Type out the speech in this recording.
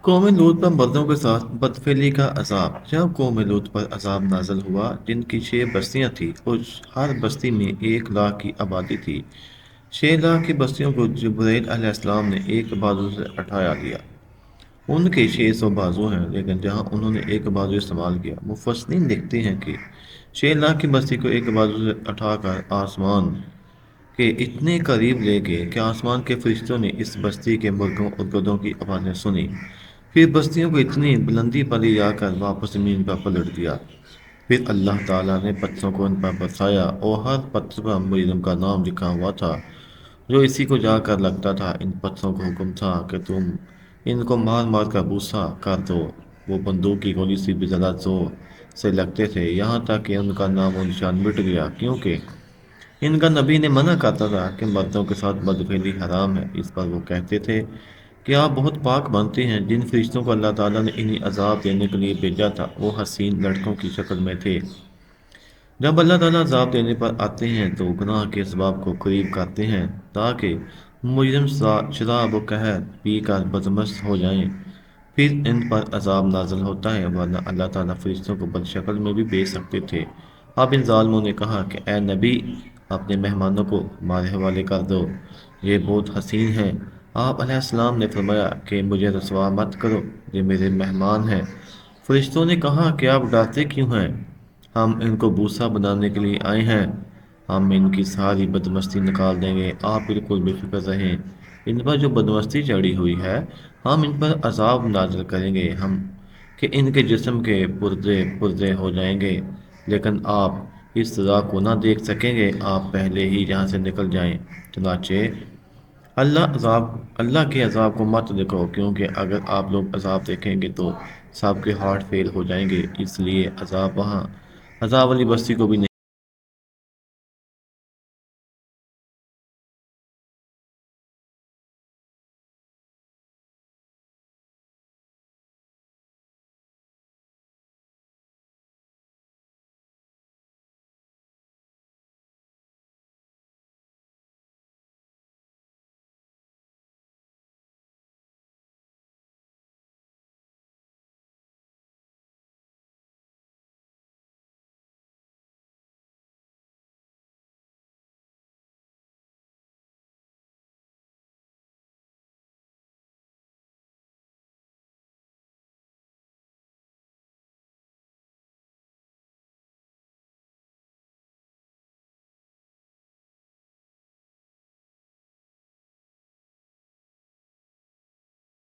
कौम लूत पर मर्दों के साथ बदफेली का अजाब। जब कौम लूत पर अजाब नाजल हुआ, जिनकी 6 बस्तियां थी, उस हर बस्ती में 1 लाख की आबादी थी। 6 लाख की बस्तियों को जिब्राइल अलैहिस्सलाम ने एक बाजू से उठाया लिया। उनके 600 बाजू हैं, लेकिन जहां उन्होंने एक बाजू इस्तेमाल किया, मुफस्सिरीन लिखते हैं कि 6 लाख की बस्ती को एक बाजू से उठाकर आसमान के इतने करीब ले गए कि आसमान के फरिश्तों ने इस बस्ती के मुर्गों और गधों की आवाज़ें सुनी। फिर बस्तियों को इतनी बुलंदी पर ले जाकर वापस ज़मीन पर पलट दिया। फिर अल्लाह ताला ने पत्थरों को उन पर बरसाया और हर पत्थर पर मुजरिम का नाम लिखा हुआ था। जो इसी को जाकर लगता था, इन पत्थरों को हुक्म था कि तुम इनको मार मार कर भूसा कर दो। वो बंदूक की गोली से भी ज़्यादा जोर से लगते थे, यहाँ तक कि उनका नाम और निशान मिट गया, क्योंकि इनका नबी ने मना करता था कि मर्दों के साथ बदफेली हराम है। इस पर वो कहते थे कि आप बहुत पाक बनते हैं। जिन फरिश्तों को अल्लाह ताला ने इन्हें अजाब देने के लिए भेजा था, वो हसीन लड़कों की शक्ल में थे। जब अल्लाह ताला अजाब देने पर आते हैं तो गुनाह के असबाब को करीब करते हैं, ताकि मुजरिम शराब व कहर पी कर बदमस्त हो जाएं। फिर इन पर अजाब नाज़िल होता है, वरना अल्लाह ताला फरिश्तों को बदशक्ल में भी भेज सकते थे। अब इन जालिमों ने कहा कि ए नबी, अपने मेहमानों को हमारे हवाले कर दो, ये बहुत हसीन हैं। आप अलैहिस्सलाम ने फरमाया कि मुझे रसवा मत करो, ये मेरे मेहमान हैं। फरिश्तों ने कहा कि आप डरते क्यों हैं? हम इनको भूसा बनाने के लिए आए हैं। हम इनकी सारी बदमस्ती निकाल देंगे, आप बिल्कुल बेफिक्र रहें। इन पर जो बदमस्ती चढ़ी हुई है, हम इन पर अजाब नाज़िल करेंगे, हम कि इनके जिस्म के पुर्जे पुर्जे हो जाएंगे, लेकिन आप इस सज़ा को ना देख सकेंगे। आप पहले ही यहाँ से निकल जाएं। चुनाचे अल्लाह के अजाब को मत देखो, क्योंकि अगर आप लोग अजाब देखेंगे तो सबके हार्ट फेल हो जाएंगे। इसलिए अजाब वाली बस्ती को भी नहीं